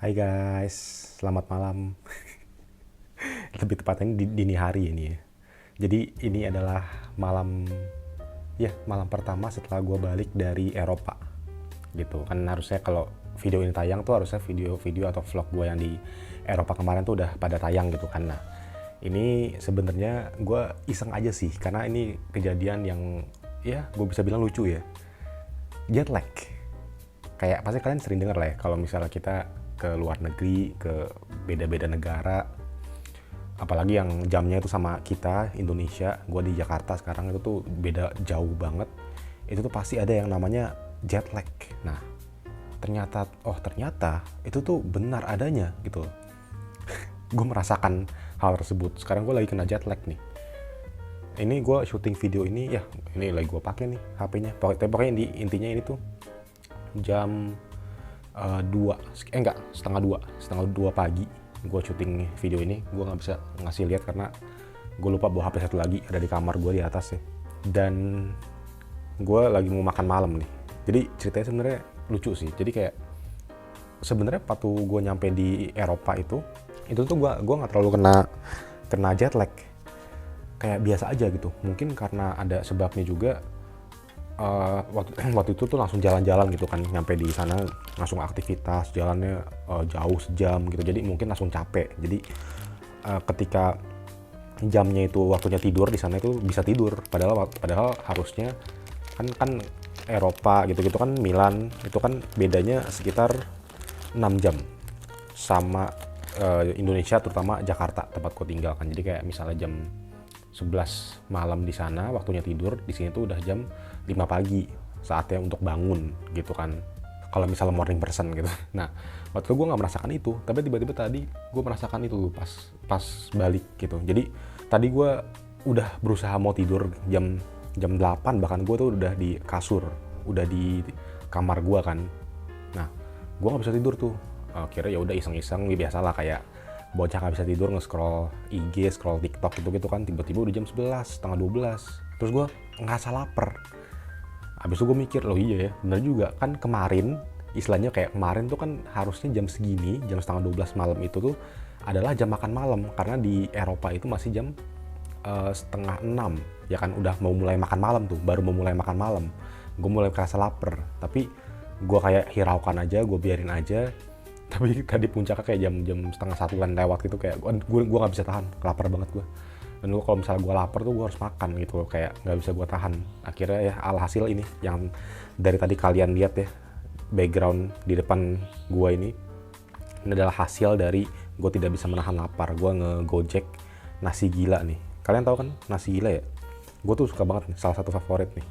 Hai guys, selamat malam. Lebih tepatnya di dini hari ini ya. Jadi ini adalah malam pertama setelah gue balik dari Eropa. Gitu kan, harusnya kalau video ini tayang tuh harusnya video-video atau vlog gue yang di Eropa kemarin tuh udah pada tayang gitu kan. Nah, ini sebenarnya gue iseng aja sih, karena ini kejadian yang ya gue bisa bilang lucu ya. Jet lag. Kayak pasti kalian sering dengar lah ya, kalau misalnya kita ke luar negeri, ke beda-beda negara, apalagi yang jamnya itu sama kita Indonesia, gue di Jakarta sekarang itu tuh beda jauh banget. Itu tuh pasti ada yang namanya jet lag. Nah, ternyata itu tuh benar adanya gitu. Gue merasakan hal tersebut. Sekarang gue lagi kena jet lag nih. Ini gue syuting video ini ya, ini lagi gue pakai nih HP-nya. Pokoknya intinya ini tuh jam 2, setengah 2 pagi gue syuting video ini. Gue nggak bisa ngasih lihat karena gue lupa bawa HP satu lagi, ada di kamar gue di atas ya. Dan gue lagi mau makan malam nih. Jadi ceritanya sebenarnya lucu sih. Jadi kayak sebenarnya waktu gue nyampe di Eropa itu tuh gue nggak terlalu kena jet lag, kayak biasa aja gitu. Mungkin karena ada sebabnya juga. Waktu itu tuh langsung jalan-jalan gitu kan, nyampe di sana langsung aktivitas, jalannya jauh sejam gitu, jadi mungkin langsung capek. Jadi ketika jamnya itu waktunya tidur di sana itu bisa tidur, padahal harusnya kan Eropa gitu-gitu kan, Milan itu kan bedanya sekitar 6 jam sama Indonesia, terutama Jakarta tempat gue tinggal kan. Jadi kayak misalnya jam 11 malam di sana waktunya tidur, di sini tuh udah jam 5 pagi saatnya untuk bangun gitu kan, kalau misalnya morning person gitu. Nah, waktu itu gue nggak merasakan itu, tapi tiba-tiba tadi gue merasakan itu pas balik gitu. Jadi tadi gue udah berusaha mau tidur jam 8, bahkan gue tuh udah di kasur, udah di kamar gue kan. Nah, gue nggak bisa tidur tuh. Kira ya udah iseng-iseng, biasalah kayak bocah nggak bisa tidur, nge-scroll IG, scroll TikTok gitu kan. Tiba-tiba udah jam 11, setengah 12. Terus gue ngerasa lapar. Habis itu gue mikir, loh iya ya, bener juga kan, kemarin istilahnya kayak kemarin tuh kan harusnya jam segini, jam setengah 12 malam itu tuh adalah jam makan malam, karena di Eropa itu masih jam setengah 6 ya kan, udah mau mulai makan malam tuh, baru mau mulai makan malam. Gue mulai kerasa lapar, tapi gue kayak hiraukan aja, gue biarin aja. Tapi tadi puncaknya kayak jam setengah 1-an lewat gitu, kayak gue nggak bisa tahan, lapar banget gue. Dan gue kalau misalnya gue lapar tuh gue harus makan gitu loh, kayak nggak bisa gue tahan. Akhirnya ya alhasil ini yang dari tadi kalian lihat ya, background di depan gue ini adalah hasil dari gue tidak bisa menahan lapar. Gue nge-Gojek nasi gila nih. Kalian tahu kan nasi gila ya? Gue tuh suka banget nih, salah satu favorit nih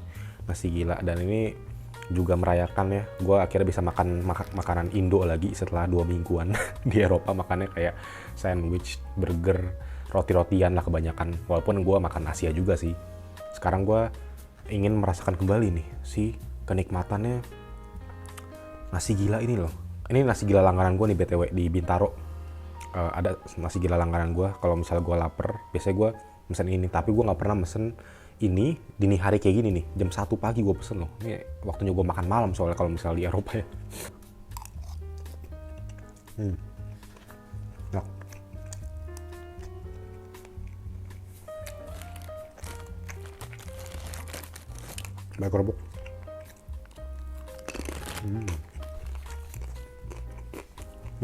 nasi gila. Dan ini juga merayakan ya, gue akhirnya bisa makan makanan Indo lagi setelah 2 mingguan di Eropa. Makannya kayak sandwich, burger, roti-rotian lah kebanyakan, walaupun gue makan Asia juga sih. Sekarang gue ingin merasakan kembali nih si kenikmatannya nasi gila ini loh. Ini nasi gila langganan gue nih BTW di Bintaro. Ada nasi gila langganan gue, kalau misalnya gue lapar biasanya gue mesen ini. Tapi gue nggak pernah mesen ini dini hari kayak gini nih, jam 1 pagi gue pesen loh. Ini waktunya gue makan malam soalnya kalau misalnya di Eropa ya. Nah, baik kerupuk. Ini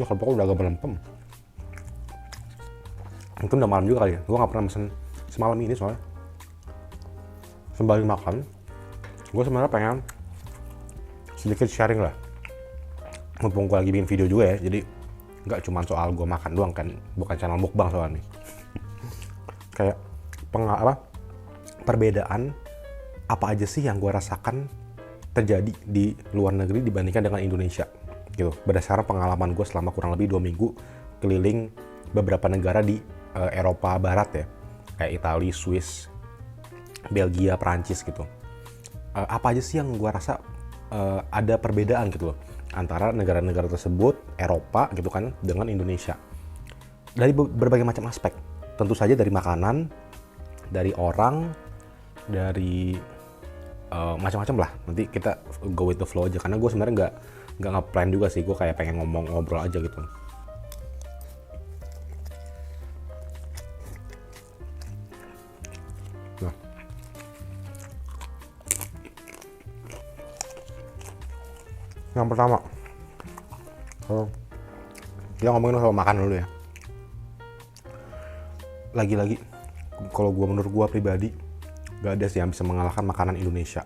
kerupuknya udah agak melempem. Mungkin udah malam juga kali ya, gue gak pernah mesen semalam ini soalnya. Sembari makan, gue sebenarnya pengen sedikit sharing lah. Mumpung gue lagi bikin video juga ya, jadi gak cuma soal gue makan doang kan, bukan channel mukbang soalnya nih. Kayak perbedaan apa aja sih yang gue rasakan terjadi di luar negeri dibandingkan dengan Indonesia gitu, berdasarkan pengalaman gue selama kurang lebih 2 minggu keliling beberapa negara di Eropa Barat ya, kayak Italia, Swiss, Belgia, Prancis gitu. Apa aja sih yang gue rasa ada perbedaan gitu loh antara negara-negara tersebut, Eropa gitu kan, dengan Indonesia, dari berbagai macam aspek. Tentu saja dari makanan, dari orang, dari macam-macam lah. Nanti kita go with the flow aja, karena gue sebenarnya nggak ngeplan juga sih, gue kayak pengen ngobrol aja gitu. Nah, yang pertama, kita ngomongin soal makan dulu ya. Lagi-lagi, kalau menurut gue pribadi, gak ada sih yang bisa mengalahkan makanan Indonesia.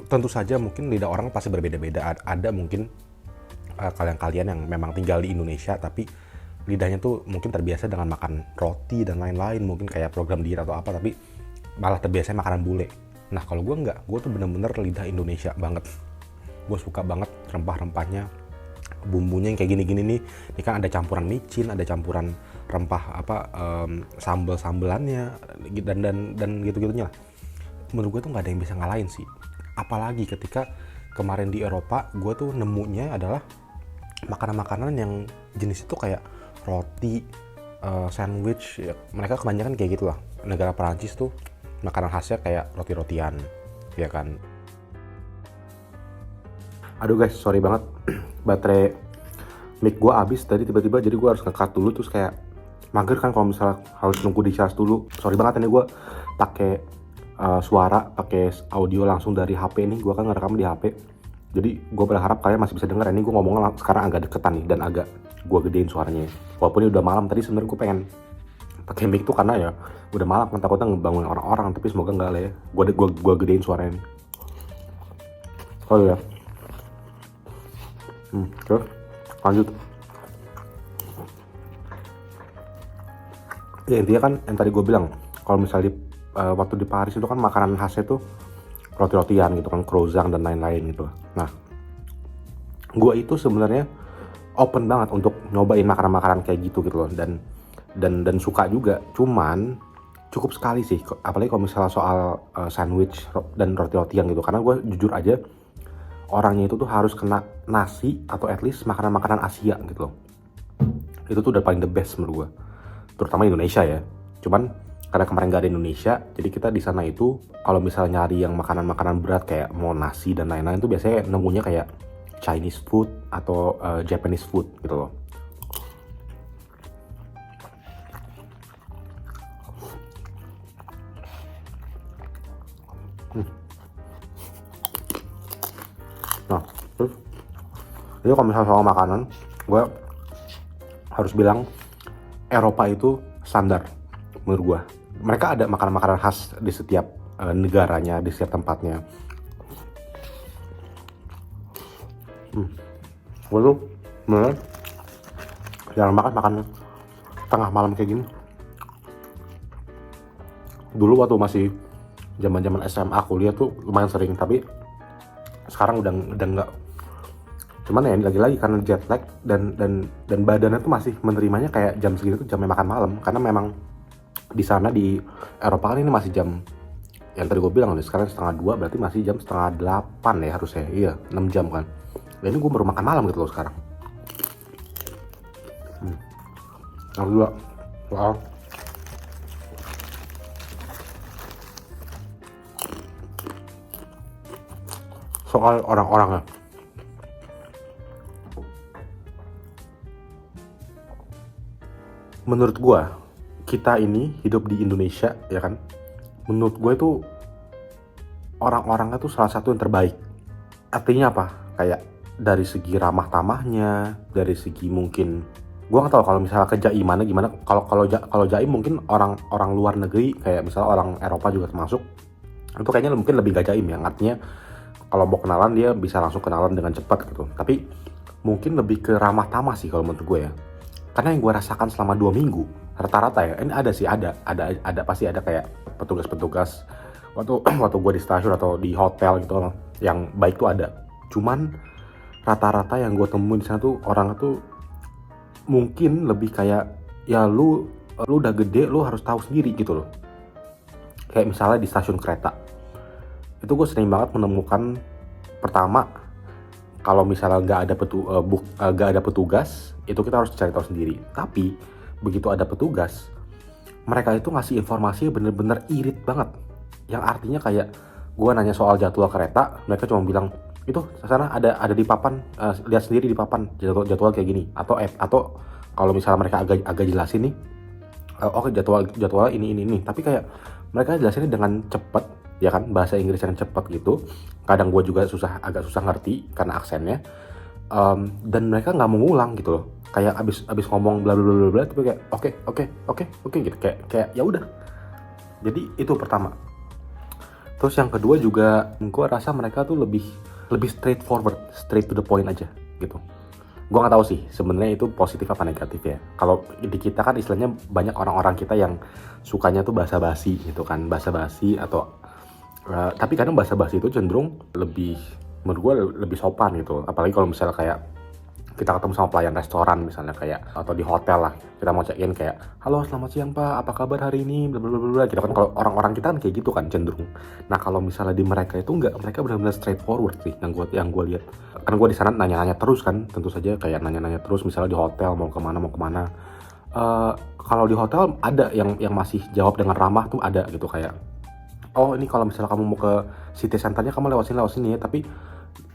Tentu saja mungkin lidah orang pasti berbeda-beda. Ada mungkin kalian-kalian yang memang tinggal di Indonesia tapi lidahnya tuh mungkin terbiasa dengan makan roti dan lain-lain, mungkin kayak program diet atau apa, tapi malah terbiasa makanan bule. Nah kalau gue enggak, gue tuh bener-bener lidah Indonesia banget. Gue suka banget rempah-rempahnya, bumbunya yang kayak gini-gini nih. Ini kan ada campuran micin, ada campuran rempah sambel-sambelannya dan gitu-gitunya. Menurut gue tuh nggak ada yang bisa ngalahin sih. Apalagi ketika kemarin di Eropa, gue tuh nemunya adalah makanan-makanan yang jenis itu kayak roti, sandwich. Ya, mereka kebanyakan kayak gitulah. Negara Perancis tuh makanan khasnya kayak roti-rotian, ya kan. Aduh guys, sorry banget, baterai mic gue habis tadi tiba-tiba, jadi gue harus nge-cut dulu, terus kayak mager kan kalau misalnya harus nunggu di charge dulu. Sorry banget, ini gue pakai suara, pakai audio langsung dari HP ini, gue kan ngerekam di HP. Jadi gue berharap kalian masih bisa denger. Ini gue ngomongnya sekarang agak deketan nih dan agak gue gedein suaranya. Walaupun ini udah malam, tadi sebenarnya gue pengen pakai mic tuh karena ya udah malam kan, takutnya ngebangun orang-orang, tapi semoga enggak lah ya. Gue gedein suaranya. Oh ya. Terus lanjut. Ya intinya kan yang tadi gue bilang, kalau misalnya waktu di Paris itu kan makanan khasnya tuh roti-rotian gitu kan, croissant dan lain-lain gitu. Nah, gue itu sebenarnya open banget untuk nyobain makanan-makanan kayak gitu loh, dan suka juga. Cuman cukup sekali sih, apalagi kalau misalnya soal sandwich dan roti-rotian gitu, karena gue jujur aja orangnya itu tuh harus kena nasi atau at least makanan-makanan Asia gitu loh. Itu tuh udah paling the best menurut gue, terutama Indonesia ya. Cuman karena kemarin gak ada Indonesia, jadi kita di sana itu kalau misalnya nyari yang makanan-makanan berat kayak mau nasi dan lain-lain tuh biasanya nemunya kayak Chinese food atau Japanese food gitu loh. Nah, terus ini kalau misalnya soal makanan, gue harus bilang Eropa itu standar menurut gue. Mereka ada makanan-makanan khas di setiap negaranya, di setiap tempatnya. Gue tuh bener jarang banget makan tengah malam kayak gini. Dulu waktu masih zaman SMA kuliah tuh lumayan sering, tapi sekarang udah enggak. Cuman ya lagi-lagi karena jet lag dan badannya tuh masih menerimanya kayak jam segitu tuh jamnya makan malam, karena memang di sana di Eropa kan ini masih jam yang tadi gue bilang, sekarang 1:30, berarti masih jam 7:30 ya harusnya. Iya, 6 jam kan. Dan ini gue baru makan malam gitu loh sekarang. Yang kedua, soal orang-orangnya. Menurut gue, kita ini hidup di Indonesia ya kan, menurut gue itu orang-orangnya tuh salah satu yang terbaik. Artinya apa? Kayak dari segi ramah tamahnya, dari segi mungkin gue nggak tahu kalau misalnya kejaimannya gimana. Kalau jaim mungkin orang luar negeri kayak misalnya orang Eropa juga termasuk, itu kayaknya mungkin lebih gak jaim ya. Artinya kalau mau kenalan dia bisa langsung kenalan dengan cepat gitu. Tapi mungkin lebih ke ramah tamah sih kalau menurut gue ya. Karena yang gue rasakan selama 2 minggu, rata-rata ya, ini ada pasti ada kayak petugas-petugas waktu gue di stasiun atau di hotel gitu, yang baik tuh ada. Cuman rata-rata yang gue temuin di sana tuh orang tuh mungkin lebih kayak ya lu udah gede, lu harus tahu sendiri gitu loh. Kayak misalnya di stasiun kereta, itu gue sering banget menemukan, pertama, kalau misalnya nggak ada petugas, itu kita harus cari tahu sendiri. Tapi begitu ada petugas, mereka itu ngasih informasi bener-bener irit banget. Yang artinya kayak gue nanya soal jadwal kereta, mereka cuma bilang itu sana ada di papan, lihat sendiri di papan jadwal kayak gini, atau kalau misalnya mereka agak jelasin nih, oke jadwal ini, tapi kayak mereka jelasinnya dengan cepet ya kan, bahasa Inggris yang cepet gitu. Kadang gue juga agak susah ngerti karena aksennya. Dan mereka nggak mau ngulang gitu loh, kayak abis ngomong bla bla bla bla tapi kayak oke gitu, kayak ya udah. Jadi itu pertama. Terus yang kedua juga gue rasa mereka tuh lebih straightforward, straight to the point aja gitu. Gue nggak tahu sih sebenarnya itu positif apa negatif ya. Kalau di kita kan istilahnya banyak orang-orang kita yang sukanya tuh basa-basi gitu kan, basa-basi atau tapi kadang basa-basi itu cenderung menurut gue lebih sopan gitu. Apalagi kalau misalnya kayak kita ketemu sama pelayan restoran misalnya, kayak atau di hotel lah, kita mau check-in kayak, halo selamat siang pak, apa kabar hari ini, bla bla bla bla gitu kan. Kalau orang-orang kita kan kayak gitu kan cenderung. Nah kalau misalnya di mereka itu enggak, mereka benar-benar straightforward sih yang gue lihat. Kan gue di sana nanya-nanya terus kan, tentu saja kayak nanya-nanya terus, misalnya di hotel mau kemana. Kalau di hotel ada yang masih jawab dengan ramah tuh ada gitu, kayak, oh ini kalau misalnya kamu mau ke city centernya kamu lewat sini ya, tapi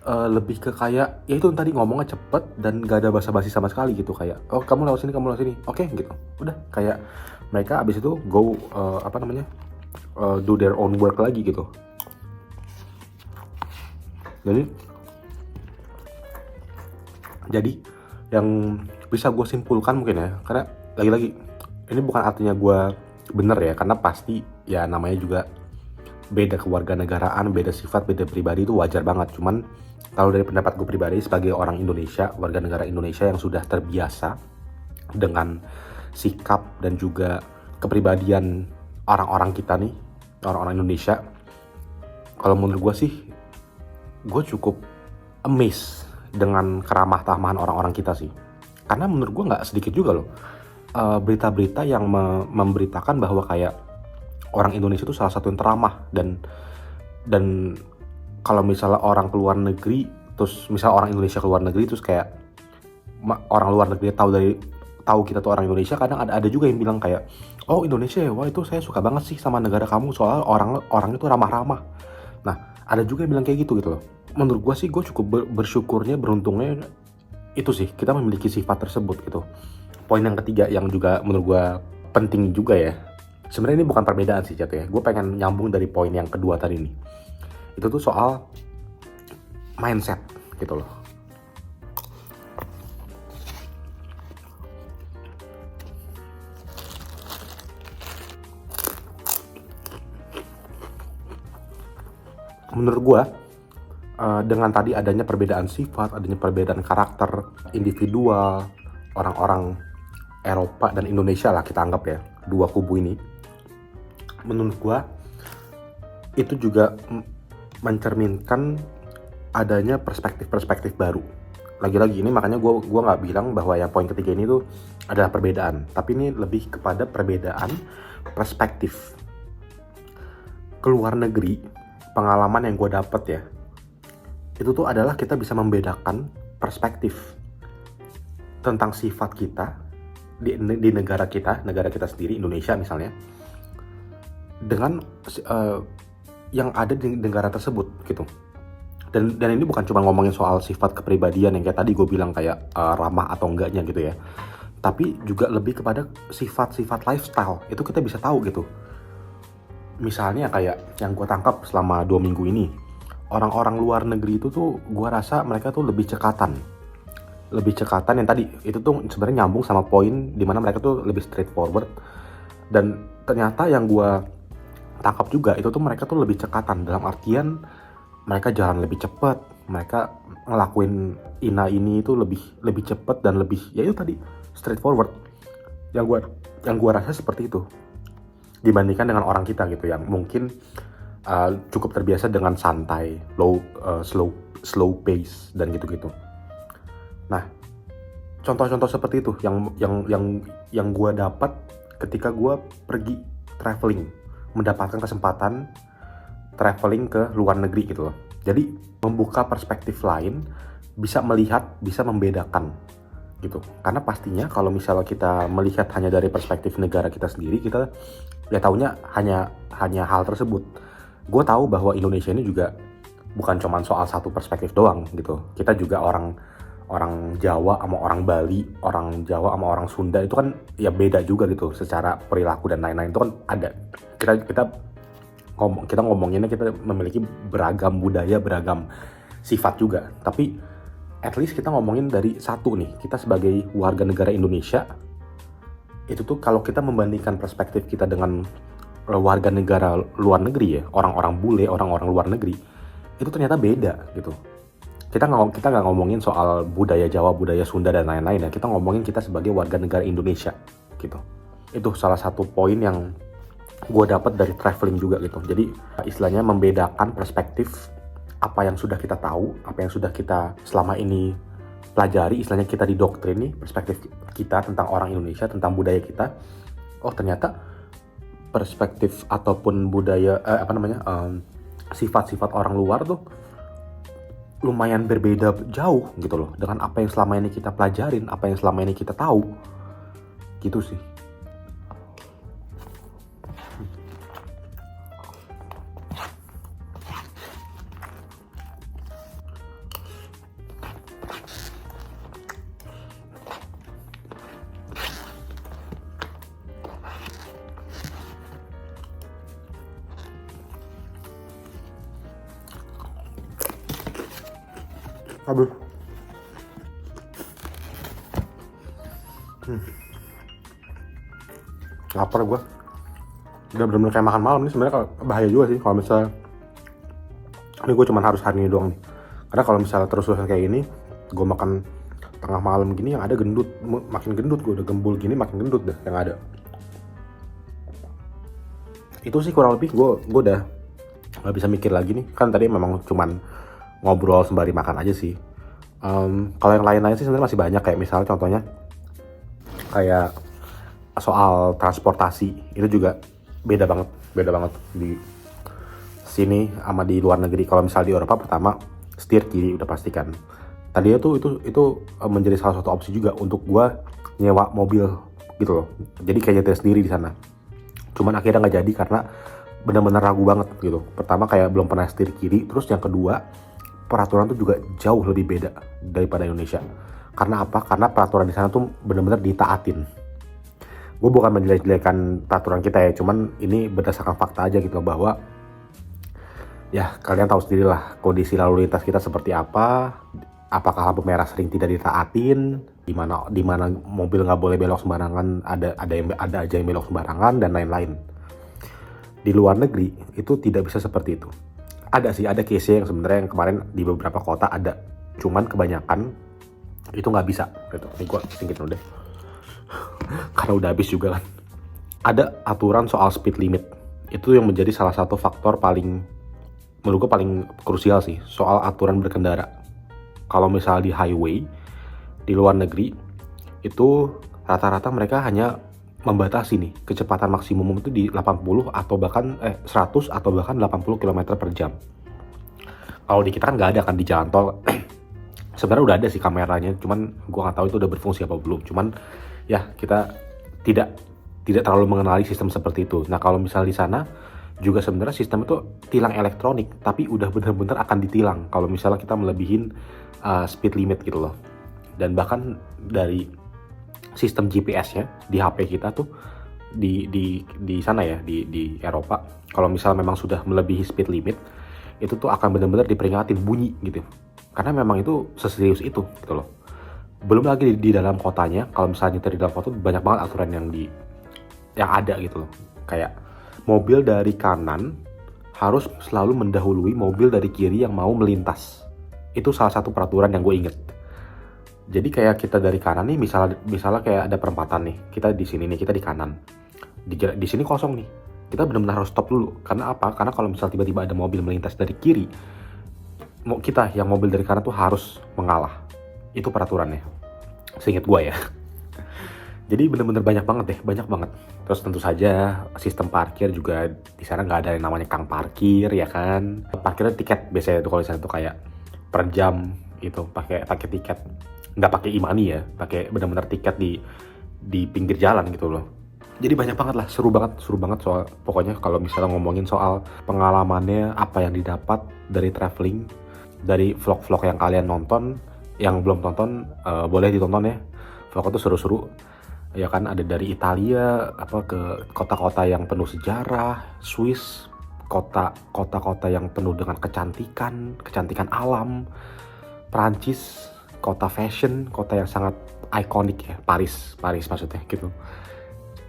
lebih ke kayak ya itu tadi, ngomongnya cepet dan gak ada basa-basi sama sekali gitu, kayak oh kamu lewat sini oke gitu, udah. Kayak mereka abis itu go do their own work lagi gitu. Jadi yang bisa gue simpulkan mungkin ya, karena lagi-lagi ini bukan artinya gue bener ya, karena pasti ya namanya juga beda kewarganegaraan, beda sifat, beda pribadi, itu wajar banget. Cuman kalau dari pendapat gue pribadi sebagai orang Indonesia, warga negara Indonesia yang sudah terbiasa dengan sikap dan juga kepribadian orang-orang kita nih, orang-orang Indonesia, kalau menurut gue sih, gue cukup amazed dengan keramah tamahan orang-orang kita sih. Karena menurut gue nggak sedikit juga loh berita-berita yang memberitakan bahwa kayak orang Indonesia itu salah satu yang teramah, dan kalau misalnya orang keluar negeri, terus misalnya orang Indonesia keluar negeri, terus kayak orang luar negeri tahu kita tuh orang Indonesia, kadang ada juga yang bilang kayak, oh Indonesia ya, wah itu saya suka banget sih sama negara kamu, soalnya orang itu ramah-ramah. Nah ada juga yang bilang kayak gitu loh. Menurut gue sih, gue cukup bersyukurnya, beruntungnya itu sih, kita memiliki sifat tersebut gitu. Poin yang ketiga yang juga menurut gue penting juga ya, sebenarnya ini bukan perbedaan sih jatuhnya, gue pengen nyambung dari poin yang kedua tadi nih. Itu tuh soal mindset gitu loh. Menurut gue dengan tadi adanya perbedaan sifat, adanya perbedaan karakter individual, orang-orang Eropa dan Indonesia lah kita anggap ya, dua kubu ini, menurut gue itu juga mencerminkan adanya perspektif baru. Lagi-lagi ini makanya gue nggak bilang bahwa yang poin ketiga ini tuh adalah perbedaan, tapi ini lebih kepada perbedaan perspektif. Keluar negeri, pengalaman yang gue dapet ya, itu tuh adalah kita bisa membedakan perspektif tentang sifat kita di negara kita sendiri, Indonesia misalnya, dengan yang ada di negara tersebut gitu. Dan ini bukan cuma ngomongin soal sifat kepribadian yang kayak tadi gue bilang kayak ramah atau enggaknya gitu ya, tapi juga lebih kepada sifat-sifat lifestyle. Itu kita bisa tahu gitu. Misalnya kayak yang gue tangkap selama 2 minggu ini, orang-orang luar negeri itu tuh gue rasa mereka tuh lebih cekatan yang tadi itu tuh sebenarnya nyambung sama poin dimana mereka tuh lebih straightforward. Dan ternyata yang gue tangkap juga itu tuh mereka tuh lebih cekatan dalam artian mereka jalan lebih cepat, mereka ngelakuin ini itu lebih cepat dan lebih, ya itu tadi, straightforward. Yang gue rasa seperti itu dibandingkan dengan orang kita gitu yang mungkin cukup terbiasa dengan santai, slow pace dan gitu-gitu. Nah, contoh-contoh seperti itu yang gue dapat ketika gue pergi traveling, mendapatkan kesempatan traveling ke luar negeri gitu loh. Jadi membuka perspektif lain, bisa melihat, bisa membedakan gitu. Karena pastinya kalau misalnya kita melihat hanya dari perspektif negara kita sendiri, kita ya taunya hanya hal tersebut. Gue tahu bahwa Indonesia ini juga bukan cuman soal satu perspektif doang gitu. Kita juga orang Jawa sama orang Bali, orang Jawa sama orang Sunda itu kan ya beda juga gitu secara perilaku dan lain-lain, itu kan ada. Kita ngomonginnya kita memiliki beragam budaya, beragam sifat juga. Tapi at least kita ngomongin dari satu nih, kita sebagai warga negara Indonesia, itu tuh kalau kita membandingkan perspektif kita dengan warga negara luar negeri ya, orang-orang bule, orang-orang luar negeri, itu ternyata beda gitu. Kita nggak ngomongin soal budaya Jawa, budaya Sunda dan lain-lain ya. Kita ngomongin kita sebagai warga negara Indonesia gitu. Itu salah satu poin yang gue dapat dari traveling juga gitu. Jadi istilahnya membedakan perspektif apa yang sudah kita tahu, apa yang sudah kita selama ini pelajari, istilahnya kita didoktrin nih, perspektif kita tentang orang Indonesia, tentang budaya kita. Oh ternyata perspektif ataupun budaya sifat-sifat orang luar tuh lumayan berbeda jauh gitu loh dengan apa yang selama ini kita pelajarin, apa yang selama ini kita tahu gitu sih. Aduh. Lapar gue. Udah bener-bener kayak makan malam nih sebenarnya, bahaya juga sih kalau misalnya ini gue cuma harus hari ini doang nih. Karena kalau misalnya terus-terusan kayak ini, gue makan tengah malam gini yang ada gendut, makin gendut gue, udah gembul gini makin gendut dah yang ada. Itu sih kurang lebih gue udah nggak bisa mikir lagi nih. Kan tadi memang cuman ngobrol sembari makan aja sih. Kalau yang lain-lain sih sebenarnya masih banyak, kayak misalnya contohnya kayak soal transportasi, itu juga beda banget di sini sama di luar negeri. Kalau misalnya di Eropa pertama setir kiri udah pastikan. Tadinya tuh itu menjadi salah satu opsi juga untuk gua nyewa mobil gitu loh. Jadi kayak nyetir sendiri di sana. Cuman akhirnya nggak jadi karena benar-benar ragu banget gitu. Pertama kayak belum pernah setir kiri, terus yang kedua peraturan tuh juga jauh lebih beda daripada Indonesia. Karena apa? Karena peraturan di sana tuh benar-benar ditaatin. Gue bukan menjelek-jelekan peraturan kita ya, cuman ini berdasarkan fakta aja gitu bahwa ya kalian tahu sendiri lah kondisi lalu lintas kita seperti apa. Apakah lampu merah sering tidak ditaatin? Di mana mobil nggak boleh belok sembarangan, ada aja yang belok sembarangan dan lain-lain. Di luar negeri itu tidak bisa seperti itu. Ada sih, ada case yang sebenarnya yang kemarin di beberapa kota ada, cuman kebanyakan itu nggak bisa gitu. Ini gue tinggiin dulu deh karena udah habis juga kan. Ada aturan soal speed limit, itu yang menjadi salah satu faktor menurut gue paling krusial sih soal aturan berkendara. Kalau misalnya di highway di luar negeri itu rata-rata mereka hanya membatasi nih kecepatan maksimum itu di 80 atau bahkan 100 atau bahkan 80 km per jam. Kalau di kita kan nggak ada kan di jalan tol. Sebenarnya udah ada sih kameranya, cuman gua nggak tahu itu udah berfungsi apa belum. Cuman ya kita tidak terlalu mengenali sistem seperti itu. Nah kalau misalnya di sana juga sebenarnya sistem itu tilang elektronik, tapi udah benar-benar akan ditilang kalau misalnya kita melebihin speed limit gitu loh. Dan bahkan dari sistem GPS-nya di HP kita tuh di sana ya di Eropa, kalau misalnya memang sudah melebihi speed limit itu tuh akan benar-benar diperingatin bunyi gitu, karena memang itu seserius itu gitu loh. Belum lagi di dalam kotanya, kalau misalnya nyetir di dalam kota banyak banget aturan yang ada gitu loh. Kayak mobil dari kanan harus selalu mendahului mobil dari kiri yang mau melintas. Itu salah satu peraturan yang gue inget. Jadi kayak kita dari kanan nih, misalnya kayak ada perempatan nih, kita di sini nih, kita di kanan, di sini kosong nih, kita benar-benar harus stop dulu. Karena apa? Karena kalau misalnya tiba-tiba ada mobil melintas dari kiri, kita yang mobil dari kanan tuh harus mengalah. Itu peraturannya, seingat gue ya. Jadi benar-benar banyak banget. Terus tentu saja sistem parkir juga di sana nggak ada yang namanya kang parkir ya kan. Parkirnya tiket biasanya tuh kalau di sana tuh kayak per jam gitu, pakai tiket. Nggak pakai e-money ya, pakai benar-benar tiket di pinggir jalan gitu loh. Jadi banyak banget lah, seru banget soal pokoknya kalau misalnya ngomongin soal pengalamannya, apa yang didapat dari traveling, dari vlog-vlog yang kalian nonton, yang belum tonton boleh ditonton ya. Vlog itu seru-seru. Ya kan ada dari Italia apa ke kota-kota yang penuh sejarah, Swiss, kota-kota yang penuh dengan kecantikan alam, Prancis, kota fashion, kota yang sangat ikonik ya, Paris maksudnya gitu.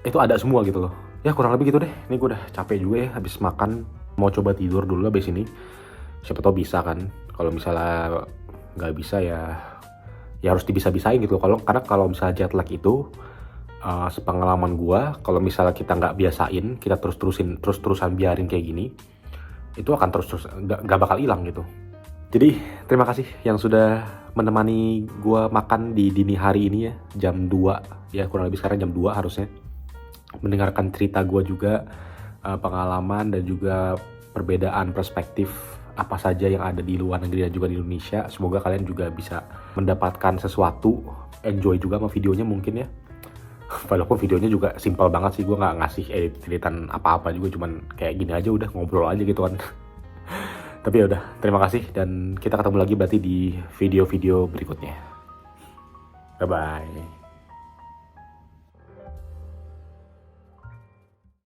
Itu ada semua gitu loh. Ya kurang lebih gitu deh. Ini gue udah capek juga ya habis makan. Mau coba tidur dulu habis ini. Siapa tau bisa kan. Kalau misalnya nggak bisa ya harus dibisa-bisain gitu loh. Karena kalau misalnya jet lag itu sepengalaman gue, kalau misalnya kita nggak biasain, kita terus-terusan biarin kayak gini, itu akan terus nggak bakal hilang gitu. Jadi terima kasih yang sudah menemani gue makan di dini hari ini ya, jam 2 ya, kurang lebih sekarang jam 2 harusnya. Mendengarkan cerita gue juga, pengalaman dan juga perbedaan perspektif apa saja yang ada di luar negeri dan juga di Indonesia. Semoga kalian juga bisa mendapatkan sesuatu, enjoy juga sama videonya mungkin ya. Walaupun videonya juga simpel banget sih, gue nggak ngasih editan apa-apa juga, cuman kayak gini aja udah ngobrol aja gitu kan. Tapi ya udah, terima kasih dan kita ketemu lagi berarti di video-video berikutnya. Bye-bye.